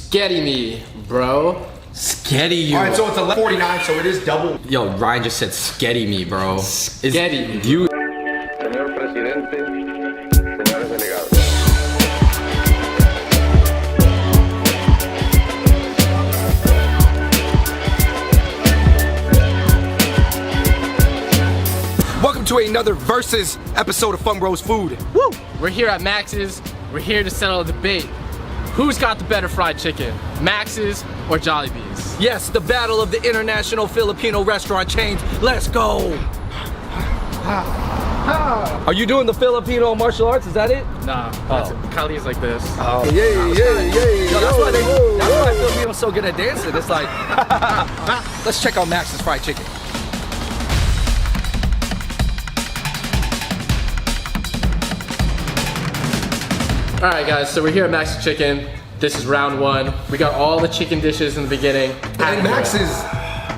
Sketty me, bro. Sketty you. Alright, so it's 11:49, so it is double. Yo, Ryan just said sketty me, bro. Sketty me. You. Señor presidente, señores delegados. Welcome to another Versus episode of Fun Bros Food. Woo! We're here at Max's. We're here to settle a debate. Who's got the better fried chicken? Max's or Jollibee's? Yes, the battle of the international Filipino restaurant chains. Let's go. Are you doing the Filipino martial arts? Is that it? Nah, Kali's like this. Oh, yeah. Yo, that's why Filipinos so good at dancing. It's like, let's check out Max's fried chicken. All right, guys, so we're here at Max's Chicken. This is round one. We got all the chicken dishes in the beginning. And Max's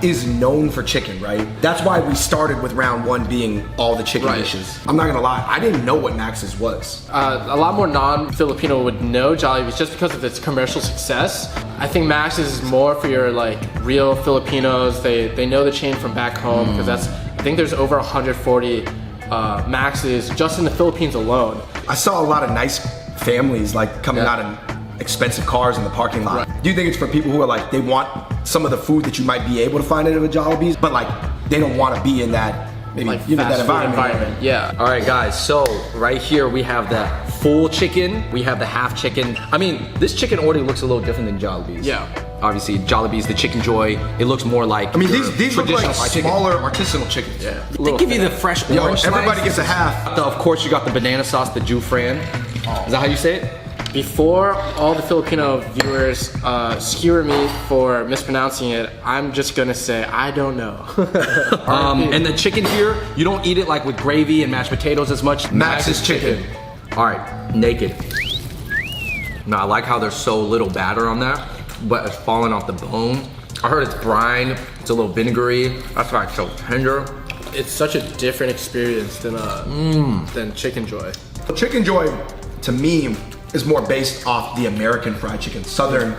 is known for chicken, right? That's why we started with round one being all the chicken dishes. I'm not gonna lie, I didn't know what Max's was. A lot more non-Filipino would know Jollibee's just because of its commercial success. I think Max's is more for your like real Filipinos. They know the chain from back home because I think there's over 140 Max's just in the Philippines alone. I saw a lot of nice families like coming out in expensive cars in the parking lot. Right. Do you think it's for people who are like, they want some of the food that you might be able to find at a Jollibee's, but like they don't want to be in that, maybe Like that fast food environment? Yeah. All right, guys. So right here we have the full chicken. We have the half chicken. I mean, this chicken already looks a little different than Jollibee's. Yeah. Obviously, Jollibee's the Chicken Joy. It looks more like. I mean, these look like fried chicken. smaller artisanal chickens. Yeah. They give you the fresh Yo, orange everybody slice. gets a half. Of course, you got the banana sauce, the Jew Fran. Is that how you say it? Before all the Filipino viewers skewer me for mispronouncing it, I'm just gonna say I don't know. And the chicken here, you don't eat it like with gravy and mashed potatoes as much. Max's chicken. All right, naked. Now I like how there's so little batter on that, but it's falling off the bone. I heard it's brine, it's a little vinegary. That's why it's so tender. It's such a different experience than Chicken Joy. Chicken Joy, to me, is more based off the American fried chicken, Southern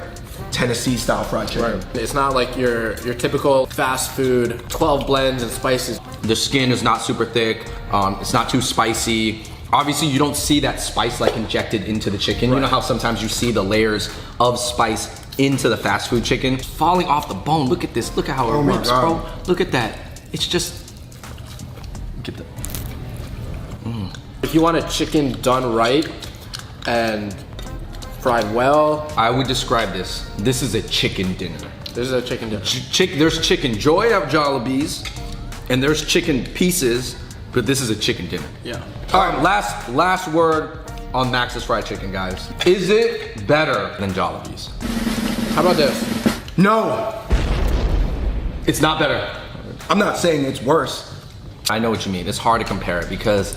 Tennessee style fried chicken. It's not like your typical fast food, 12 blends and spices. The skin is not super thick. It's not too spicy. Obviously, you don't see that spice like injected into the chicken. You know how sometimes you see the layers of spice into the fast food chicken falling off the bone. Look at this. Look at how it rips, bro. Look at that. It's just. Look at that. If you want a chicken done right and fried well, I would describe this. This is a chicken dinner. this is a chicken dinner. There's Chicken Joy at Jollibee's, and there's chicken pieces, but this is a chicken dinner. Yeah. All right, last word on Max's fried chicken, guys. Is it better than Jollibee's? How about this? No, It's not better. I'm not saying it's worse. I know what you mean. It's hard to compare it because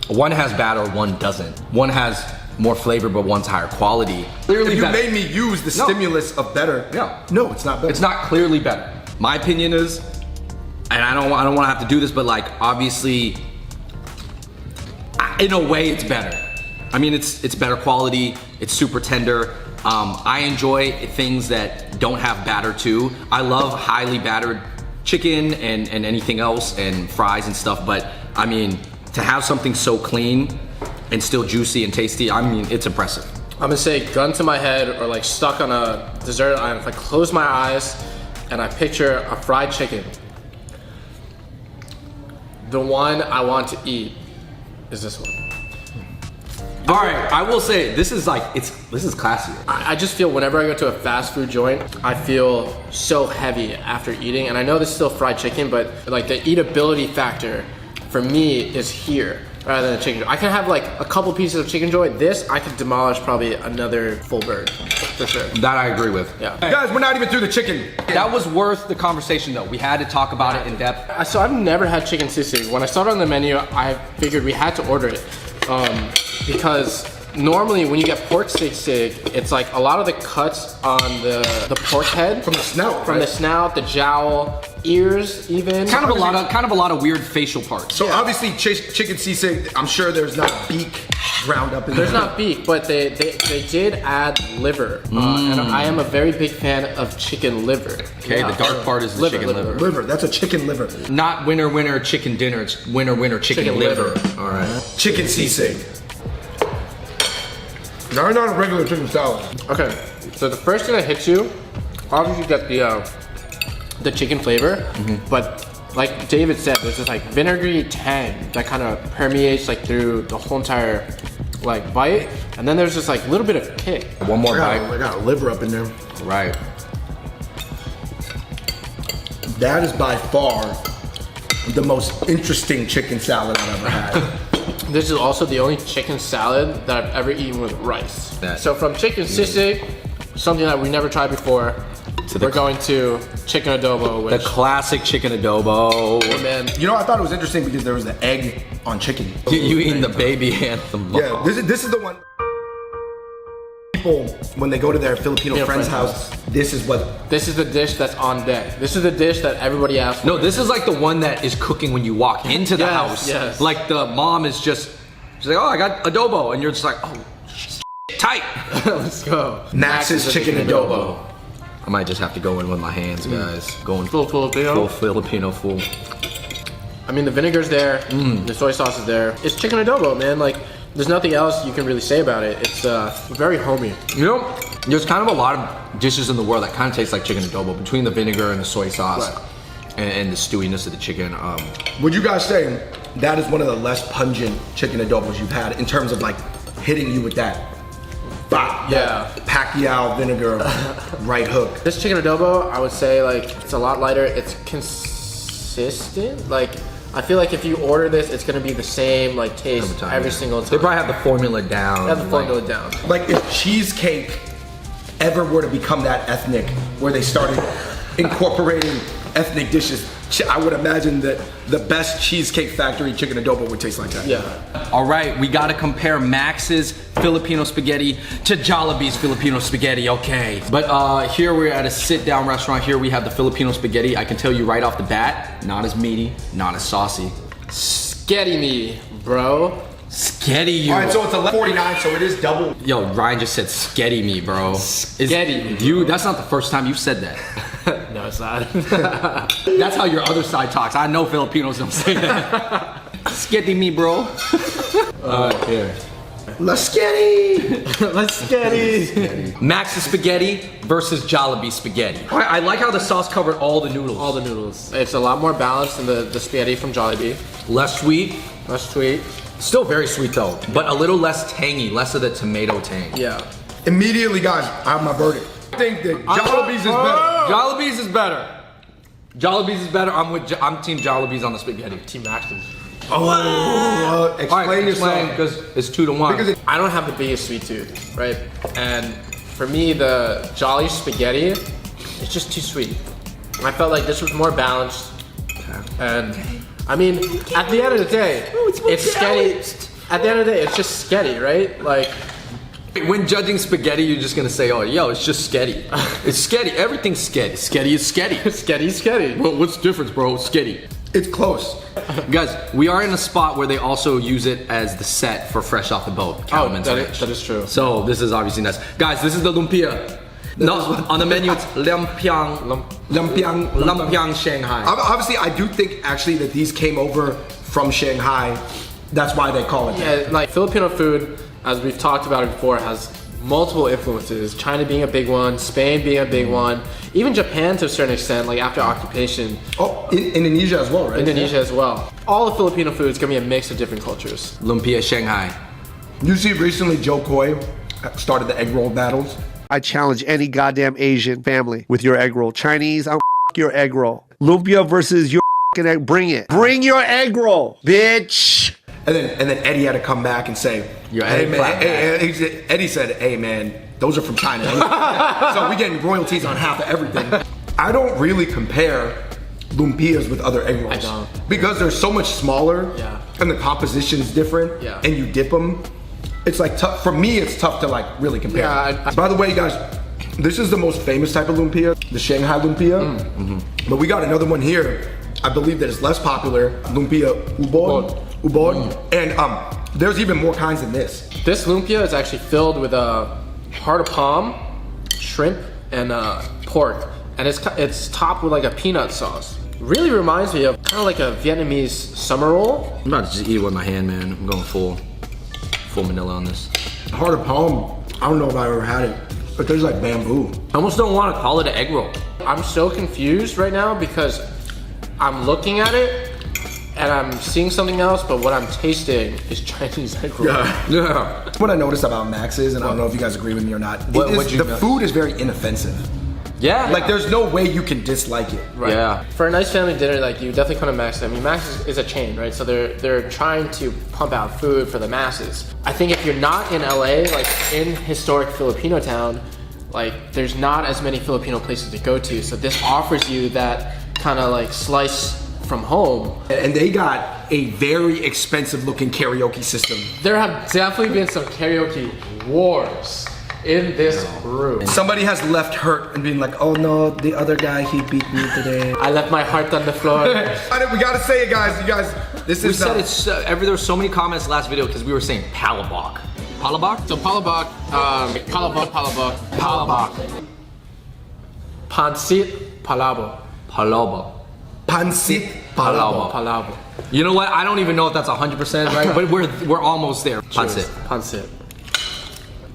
one has batter, one doesn't. One has more flavor, but one's higher quality. Clearly If you better. made me use the stimulus of better, no, it's not better. It's not clearly better. My opinion is, and I don't want to have to do this, but like obviously, in a way, it's better. I mean, it's better quality. It's super tender. I enjoy things that don't have batter too. I love highly battered chicken and anything else and fries and stuff. But I mean, to have something so clean and still juicy and tasty, I mean, it's impressive. I'm gonna say gun to my head or like stuck on a dessert island. If I close my eyes and I picture a fried chicken, the one I want to eat is this one. All right, I will say this is classier. I just feel whenever I go to a fast food joint, I feel so heavy after eating. And I know this is still fried chicken, but like the eatability factor for me is here rather than a chicken joy. I can have like a couple pieces of chicken joy. This, I could demolish probably another full bird, for sure. That I agree with. Yeah. Guys, we're not even through the chicken. That was worth the conversation though. We had to talk about it in depth. So I've never had chicken sisig. When I saw it on the menu, I figured we had to order it. Because normally when you get pork sisig, it's like a lot of the cuts on the pork head. From the snout, From the snout, the jowl, ears even. Kind of a lot of weird facial parts. So obviously chicken sisig, I'm sure there's not beak ground up in There's there. not beef, but they did add liver. And I am a very big fan of chicken liver. Okay, the dark part is the chicken liver. Liver, that's a chicken liver. Not winner chicken dinner, it's winner chicken liver. All right. Chicken sisig. Not a regular chicken salad. Okay, so the first thing that hits you, obviously you get the chicken flavor, but like David said, there's this like vinegary tang that kind of permeates like through the whole entire like bite, and then there's this like little bit of kick. One more I bite. got a liver up in there. Right. That is by far the most interesting chicken salad I've ever had. This is also the only chicken salad that I've ever eaten with rice. So from chicken sisig, something that we never tried before, we're going to chicken adobo, The which, classic chicken adobo. man, You know, I thought it was interesting because there was the egg on chicken. You eating the baby anthem. Yeah, this is the one. People, when they go to their Filipino friend's house, this is the dish that's on deck. This is the dish that everybody asks for. No, this is like the one that is cooking when you walk into the Yes, house. yes. Like the mom is she's like, oh, I got adobo. And you're just like, oh, tight. Let's go. Max's chicken adobo. I might just have to go in with my hands, guys. Going Full Filipino. full Filipino, full. I mean, the vinegar's there, the soy sauce is there. It's chicken adobo, man. Like, there's nothing else you can really say about it. It's very homey. You know, there's kind of a lot of dishes in the world that kind of taste like chicken adobo between the vinegar and the soy sauce and the stewiness of the chicken. Would you guys say that is one of the less pungent chicken adobos you've had in terms of like hitting you with that? Yeah. Pacquiao vinegar right hook. This chicken adobo, I would say, like, it's a lot lighter. It's consistent. Like, I feel like if you order this, it's gonna be the same like taste every single time. They probably have the formula down. They have the formula down. Like if cheesecake ever were to become that ethnic, where they started incorporating ethnic dishes, I would imagine that the best Cheesecake Factory chicken adobo would taste like that. Yeah. All right, we gotta compare Max's Filipino spaghetti to Jollibee's Filipino spaghetti, okay. But here we're at a sit-down restaurant. Here we have the Filipino spaghetti. I can tell you right off the bat, not as meaty, not as saucy. Sketty me, bro. Sketty you. All right, so it's 11:49, so it is double. Yo, Ryan just said sketty me, bro. Sketty me, You, that's not the first time you've said that. No, it's not. That's how your other side talks. I know Filipinos don't say that. Sketty me, bro. Here. Let's get it. Let's get it. Max's spaghetti versus Jollibee spaghetti. I like how the sauce covered all the noodles. All the noodles. It's a lot more balanced than the spaghetti from Jollibee. Less sweet. Less sweet. Still very sweet though, but a little less tangy, less of the tomato tang. Yeah. Immediately, guys, I have my verdict. I think that Jollibee's is better. Jollibee's is better. Jollibee's is better. I'm team Jollibee's on the spaghetti. Team Max's. Explain yourself. Because it's 2-1. Because I don't have the biggest sweet tooth, right? And for me, the Jolly spaghetti, it's just too sweet. I felt like this was more balanced. And I mean, at the end of the day, it's sketty. At the end of the day, it's just sketty, right? Like, when judging spaghetti, you're just gonna say, oh, yo, it's just sketty. It's sketty. Everything's sketty. Sketty is sketty. sketty. Well, what's the difference, bro? Sketty. it's close. Guys, we are in a spot where they also use it as the set for Fresh Off the Boat. Cattleman's Ranch. that is true. So this is obviously nice. Guys, this is the lumpia. No, on the menu it's Lumpiang Shanghai. Obviously, I do think actually that these came over from Shanghai. That's why they call it that. Yeah, like Filipino food, as we've talked about it before, has multiple influences. China being a big one, Spain being a big one, even Japan to a certain extent, like after occupation. Oh, Indonesia as well, right? Indonesia as well. All the Filipino food is gonna be a mix of different cultures. Lumpia Shanghai. You see, recently Joe Coy started the egg roll battles. I challenge any goddamn Asian family with your egg roll. Chinese, I'll your egg roll. Lumpia versus your egg. Bring it. Bring your egg roll, bitch. And then Eddie had to come back and say, Your hey, Eddie man, clap Eddie said, hey man, those are from China. So we getting royalties on half of everything. I don't really compare lumpias with other egg rolls. I don't. Because they're so much smaller Yeah. and the composition's different Yeah. and you dip them. It's like tough, for me it's tough to like really compare. Yeah, By the way, guys, this is the most famous type of lumpia, the Shanghai lumpia. But we got another one here, I believe that is less popular, lumpia ubon. And There's even more kinds than this. This lumpia is actually filled with a heart of palm, shrimp, and pork, and it's topped with like a peanut sauce. Really reminds me of kind of like a Vietnamese summer roll. I'm about to just eat it with my hand, man. I'm going full manila on this. Heart of palm, I don't know if I've ever had it, but there's like bamboo. I almost don't want to call it an egg roll. I'm so confused right now because I'm looking at it and I'm seeing something else, but what I'm tasting is Chinese egg roll. Yeah. What I noticed about Max's, and I don't know if you guys agree with me or not, the food is very inoffensive. Yeah. Like there's no way you can dislike it. Right. Yeah. For a nice family dinner, like you definitely come to Max. I mean, Max is a chain, right? So they're trying to pump out food for the masses. I think if you're not in LA, like in historic Filipino town, like there's not as many Filipino places to go to. So this offers you that kind of like slice from home. And they got a very expensive looking karaoke system. There have definitely been some karaoke wars in this room. Somebody has left hurt and been like, oh no, the other guy, he beat me today. I left my heart on the floor. We gotta say it, guys. You guys, this We is said it's there were so many comments last video because we were saying palabok. Palabok? So palabok, palabok. Pancit, palabo. Palabok. pancit Palabo. Palabo. You know what? I don't even know if that's 100% right, but we're almost there. Pancit. Pancit.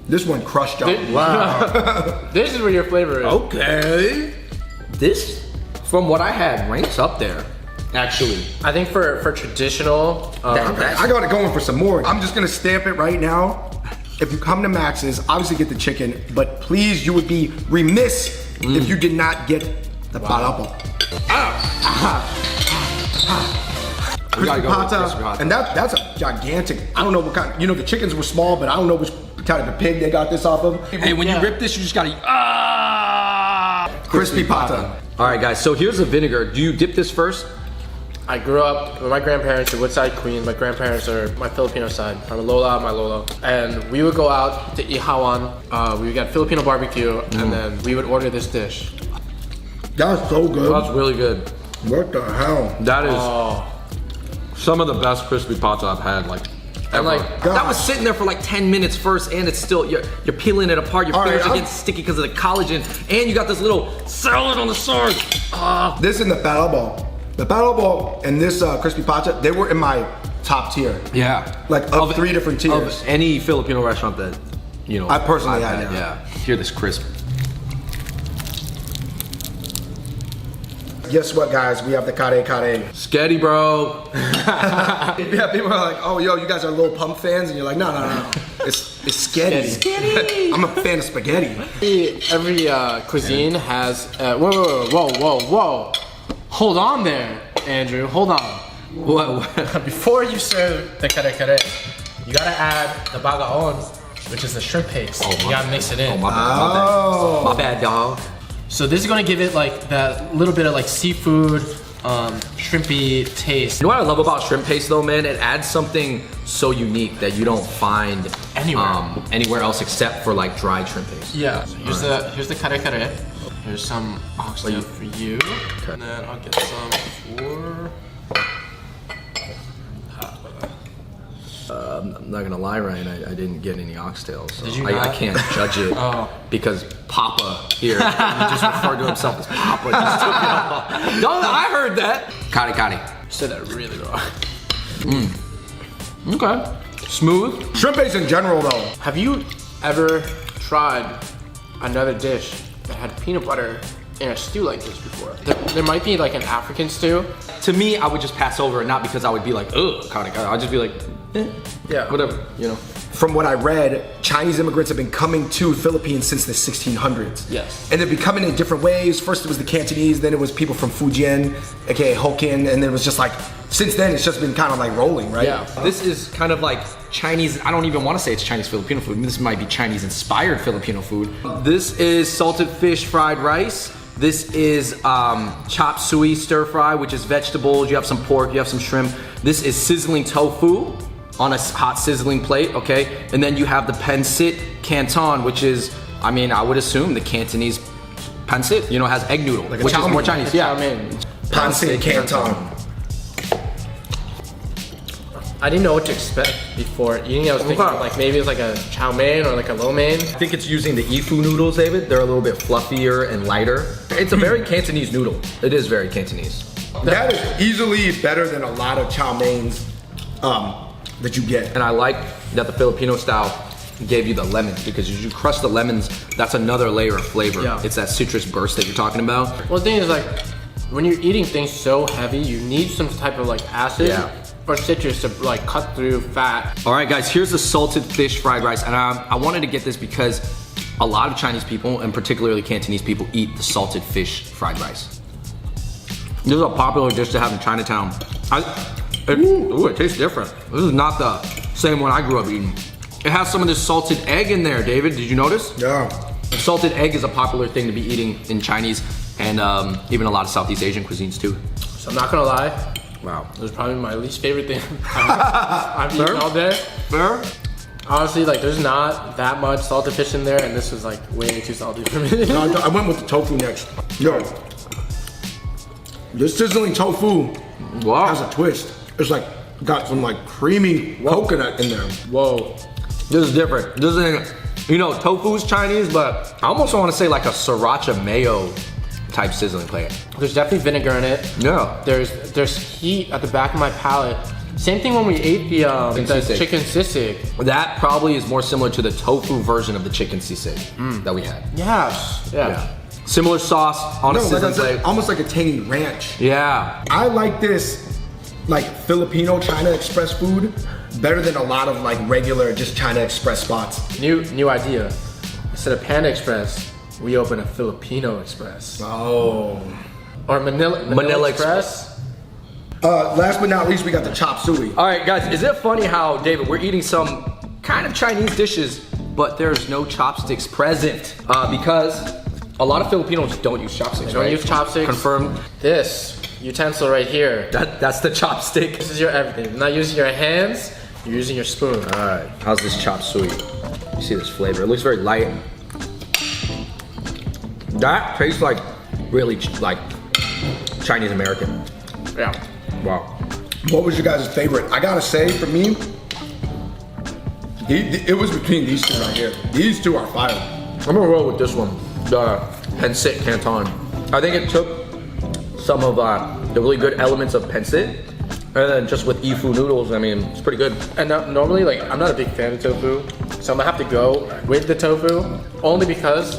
This one crushed y'all. Wow. This is where your flavor is. Okay. This, from what I had, ranks up there. Actually, I think for traditional, I got it going for some more. I'm just gonna stamp it right now. If you come to Max's, obviously get the chicken, but please, you would be remiss if you did not get the palabo. Crispy pata, and that's a gigantic. I don't know what kind. You know, the chickens were small, but I don't know which kind of the pig they got this off of. hey, when you rip this, you just gotta Crispy pata. All right, guys. So here's the vinegar. Do you dip this first? I grew up with my grandparents in Woodside, Queens. My grandparents are my Filipino side, from Lola, my Lolo. And we would go out to Ihawan. We would get Filipino barbecue, and then we would order this dish. That's so good. That's really good. What the hell? That is some of the best crispy pata I've had, like, ever. And like, that was sitting there for like 10 minutes first, and it's still, you're peeling it apart. Your fingers are right, getting sticky because of the collagen, and you got this little salad on the side. This and the palabo. The palabo and this crispy pata, they were in my top tier. Yeah. Like of 3 different tiers. Of any Filipino restaurant that, you know, I personally I've had, yeah. Hear this crisp. Guess what, guys? We have the kare kare. Sketty, bro. Yeah, people are like, oh, yo, you guys are Lil Pump fans? And you're like, no. It's sketty. I'm a fan of spaghetti. every cuisine has. Whoa. Hold on there, Andrew. Hold on. What? Before you serve the kare kare, you gotta add the bagaon, which is the shrimp paste. You gotta mix it in. My bad, dog. So this is gonna give it like that little bit of like seafood, shrimpy taste. You know what I love about shrimp paste though, man? It adds something so unique that you don't find anywhere else except for like dried shrimp paste. Yeah. So here's the kare kare. Here's some oxtail for you, and then I'll get some for. I'm not gonna lie, Ryan. I didn't get any oxtails, so Did you I not? can't judge it because Papa here, he just referred to himself as Papa. Just took it off. No, I heard that. Kari. You said that really wrong. Okay. Smooth. Shrimp paste in general, though. Have you ever tried another dish that had peanut butter in a stew like this before? There might be like an African stew. To me, I would just pass over it, not because I would be like, ugh, kari. I'd just be like, Yeah. whatever, you know. From what I read, Chinese immigrants have been coming to Philippines since the 1600s. Yes. And they've been coming in different ways. First it was the Cantonese, then it was people from Fujian, aka Hokkien, and then it was just like, since then it's just been kind of like rolling, right? Yeah. This is kind of like Chinese, I don't even want to say it's Chinese Filipino food. This might be Chinese inspired Filipino food. This is salted fish fried rice. This is chop suey stir fry, which is vegetables. You have some pork, you have some shrimp. This is sizzling tofu on a hot sizzling plate, okay? And then you have the pancit canton, which is, I mean, I would assume the Cantonese pancit, you know, has egg noodle, Like a which chow is more mein. Chinese. Yeah, I mean, Pancit canton. I didn't know what to expect before eating. I was thinking like maybe it's like a chow mein or like a lo mein. I think it's using the ifu noodles, David. They're a little bit fluffier and lighter. It's a very Cantonese noodle. It is very Cantonese. That is easily better than a lot of chow meins that you get. And I like that the Filipino style gave you the lemons, because as you crush the lemons, that's another layer of flavor. Yeah. It's that citrus burst that you're talking about. Well, the thing is like, when you're eating things so heavy, you need some type of like acid or citrus to like cut through fat. All right, guys, here's the salted fish fried rice. And I wanted to get this because a lot of Chinese people, and particularly Cantonese people, eat the salted fish fried rice. This is a popular dish to have in Chinatown. It tastes different. This is not the same one I grew up eating. It has some of this salted egg in there, David. Did you notice? Yeah. Salted egg is a popular thing to be eating in Chinese and even a lot of Southeast Asian cuisines too. So I'm not gonna lie. Wow. It was probably my least favorite thing I've eaten all day. Fair? Honestly, like there's not that much salted fish in there, and this was like way too salty for me. No, I went with the tofu next. Yo, this sizzling tofu has a twist. It's like got some like creamy coconut in there. Whoa. This is different. This isn't, you know, tofu's Chinese, but I almost want to say like a sriracha mayo type sizzling plate. There's definitely vinegar in it. Yeah. There's heat at the back of my palate. Same thing when we ate the Sisig. chicken sisig. That probably is more similar to the tofu version of the chicken sisig that we had. Yes. Yeah. Similar sauce on a No, sizzling like I said, plate. almost like a tangy ranch. Yeah. I like this like Filipino China Express food better than a lot of like regular just China Express spots. New idea. Instead of Panda Express, we open a Filipino Express. Oh. Or Manila Express. Last but not least, we got the chop suey. All right, guys, is it funny how, David, we're eating some kind of Chinese dishes, but there's no chopsticks present because a lot of Filipinos don't use chopsticks, Don't right? use chopsticks. Confirmed. This utensil right here. That's the chopstick. This is your everything. You're not using your hands, you're using your spoon. All right, how's this chop suey? You see this flavor? It looks very light. That tastes like really like Chinese American. Yeah. Wow. What was your guys' favorite? I gotta say, for me, it was between these two right here. These two are fire. I'm gonna roll with this one, the pancit canton. I think it took some of the really good elements of pancit, and then just with ifu noodles, I mean, it's pretty good. And normally, like, I'm not a big fan of tofu, so I'm gonna have to go with the tofu, only because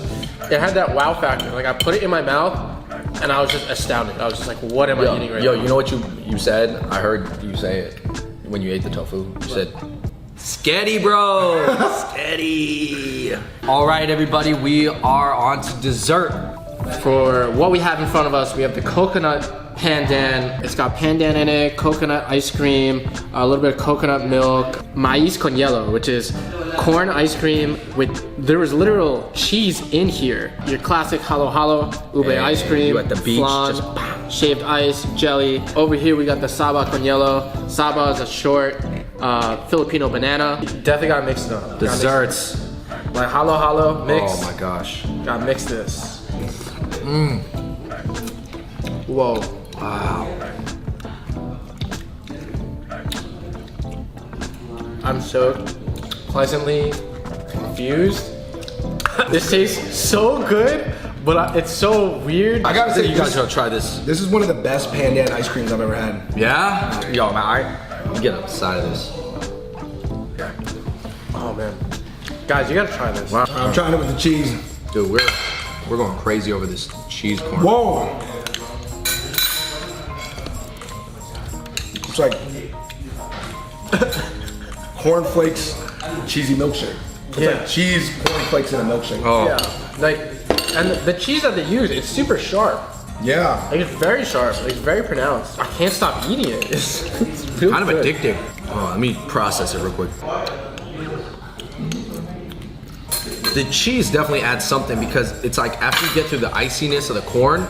it had that wow factor. Like, I put it in my mouth, and I was just astounded. I was just like, what am I eating right now? You know what you said? I heard you say it when you ate the tofu. You said, "Sketty, bro, sketty." All right, everybody, we are on to dessert. For what we have in front of us, we have the coconut pandan. It's got pandan in it, coconut ice cream, a little bit of coconut milk, maíz con hielo, which is corn ice cream there was literal cheese in here. Your classic halo halo, ube Hey, ice cream, you at the beach, flan, just shaved ice, jelly. Over here we got the saba con hielo. Saba is a short Filipino banana. You definitely gotta mix it up. Desserts. Like halo halo mix. Oh my gosh. Gotta mix this. Whoa. Wow. I'm so pleasantly confused. This tastes so good, but it's so weird. I gotta say, You guys gotta try this. this is one of the best pandan ice creams I've ever had. Yeah? Yo, man, you get a side of this. Oh man. Guys, you gotta try this. Wow. I'm trying it with the cheese. Dude, we're going crazy over this cheese corn. Whoa! It's like cornflakes, cheesy milkshake. It's Yeah. like cheese, cornflakes, and a milkshake. Oh. Yeah. Like, and the cheese that they use, it's super sharp. Yeah. Like, it's very sharp. Like, it's very pronounced. I can't stop eating it. It's really Kind of good. addicting. Oh, let me process it real quick. The cheese definitely adds something because it's like after you get through the iciness of the corn,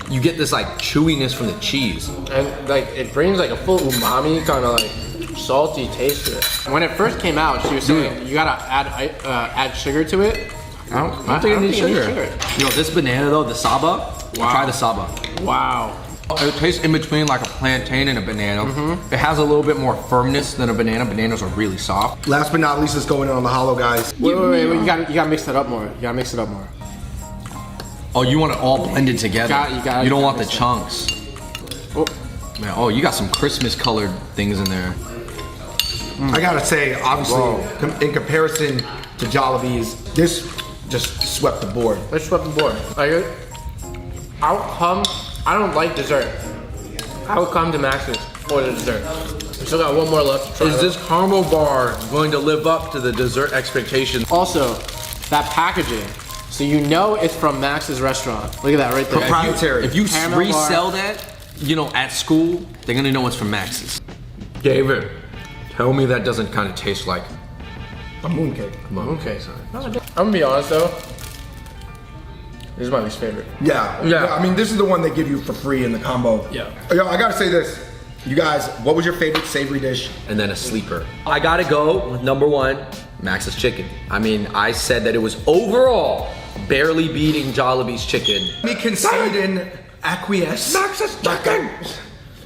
you get this like chewiness from the cheese. And like it brings like a full umami kind of like salty taste to it. When it first came out, she was saying you gotta add sugar to it. I don't think it needs sugar. sugar. You know, this banana though, the saba, Wow. try the saba. Wow. It tastes in between like a plantain and a banana. It has a little bit more firmness than a banana. Bananas are really soft. Last but not least, let's go in on the hollow, guys. Wait, you gotta mix that up more. You gotta mix it up more. Oh, you want it all blended together. You don't want the mix it. chunks. Oh. Man, oh, you got some Christmas colored things in there. I gotta say, obviously, in comparison to Jollibee's, this just swept the board. Let's flip the board. I don't like dessert. I would come to Max's for the dessert. We still got one more left to try. Is this caramel bar going to live up to the dessert expectations? Also, that packaging. So you know it's from Max's restaurant. Look at that right there. Proprietary. If you Caramel resell bar. that, you know, at school, they're gonna know it's from Max's. David, tell me that doesn't kind of taste like A mooncake. Okay, I'm gonna be honest though. This is my least favorite. Yeah. I mean, this is the one they give you for free in the combo. Yeah. Yo, I gotta say this. You guys, what was your favorite savory dish? And then a sleeper. I gotta go with number one, Max's chicken. I mean, I said that it was overall barely beating Jollibee's chicken. Me concede and acquiesce. Max's chicken.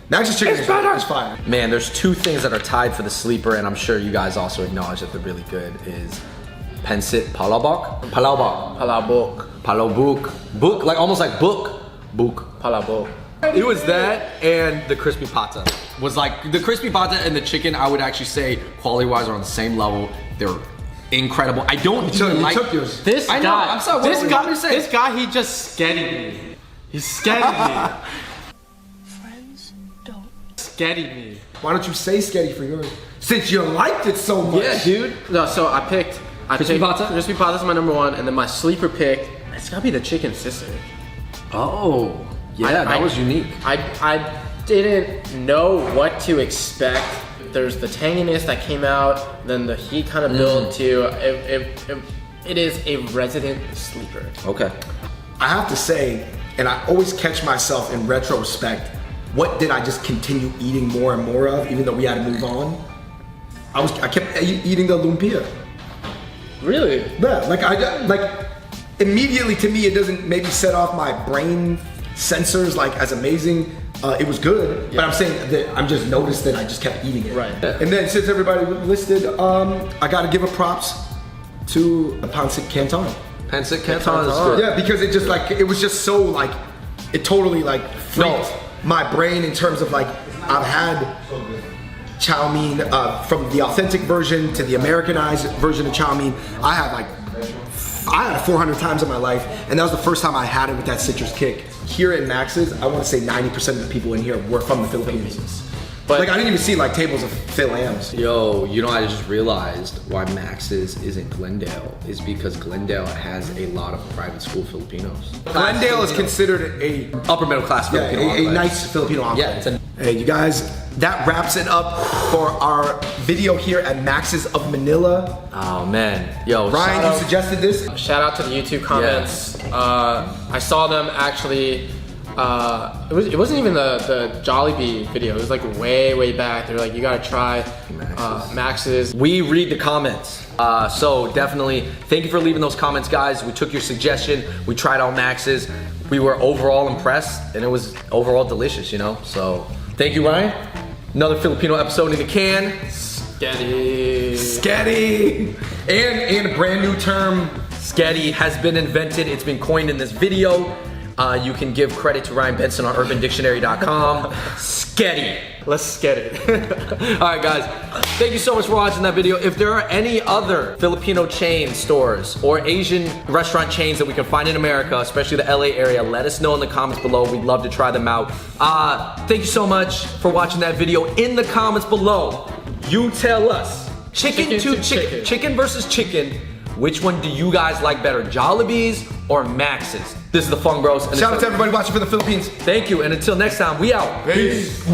Max's chicken It's better. is fire. Man, there's two things that are tied for the sleeper, and I'm sure you guys also acknowledge that they're really good, is Pensit Palabok? Palabok. Palabok. Palabok. Book, like almost like book. Book. Palabok. It was that and the crispy pata. Was like, the crispy pata and the chicken, I would actually say, quality-wise, are on the same level. They're incredible. I don't even like... yours. This I know, guy. I'm sorry, what are you saying? This guy, he just skedded me. He skedded me. Skedded me. Why don't you say sketty for yours? Since you liked it so much. Yeah, dude. No, so I picked Crispy pata? Crispy pata's my number one, and then my sleeper pick, it's gotta be the chicken sister. Oh. Yeah, that was unique. I didn't know what to expect. There's the tanginess that came out, then the heat kind of built too. It is a resident sleeper. Okay. I have to say, and I always catch myself in retrospect, what did I just continue eating more and more of, even though we had to move on? I kept eating the lumpia. Really? Yeah, like immediately to me, it doesn't maybe set off my brain sensors like as amazing. It was good, but I'm saying that I'm just noticed that I just kept eating it. Right. And then since everybody listed, I gotta give a props to the pancit canton. Pancit canton is good. Yeah, because it just like, it was just so like, it totally like freaked my brain in terms of like, I've had chow mein from the authentic version to the Americanized version of chow mein. I had it 400 times in my life, and that was the first time I had it with that citrus kick. Here at Max's, I want to say 90% of the people in here were from the Philippines. But like, I didn't even see like tables of Phil Ams. Yo, you know, I just realized why Max's isn't Glendale is because Glendale has a lot of private school Filipinos. Glendale is considered a Upper middle class Filipino. a nice Filipino enclave. Yeah, Hey, you guys, that wraps it up for our video here at Max's of Manila. Oh man, yo, Ryan, you suggested this? Shout out to the YouTube comments. I saw them actually. It wasn't even the Jollibee video. It was like way back. They're like, you gotta try Max's. We read the comments. So definitely, thank you for leaving those comments, guys. We took your suggestion. We tried out Max's. We were overall impressed, and it was overall delicious, you know? So thank you, Ryan. Another Filipino episode in the can. Sketty. And a brand new term. Sketty has been invented. It's been coined in this video. You can give credit to Ryan Benson on urbandictionary.com. Sketty. Let's get it. All right, guys. Thank you so much for watching that video. If there are any other Filipino chain stores or Asian restaurant chains that we can find in America, especially the LA area, let us know in the comments below. We'd love to try them out. Thank you so much for watching that video. In the comments below, you tell us, chicken versus chicken, which one do you guys like better, Jollibee's or Max's? This is the Fung Bros. Shout out to everybody watching for the Philippines. Thank you, and until next time, we out. Peace.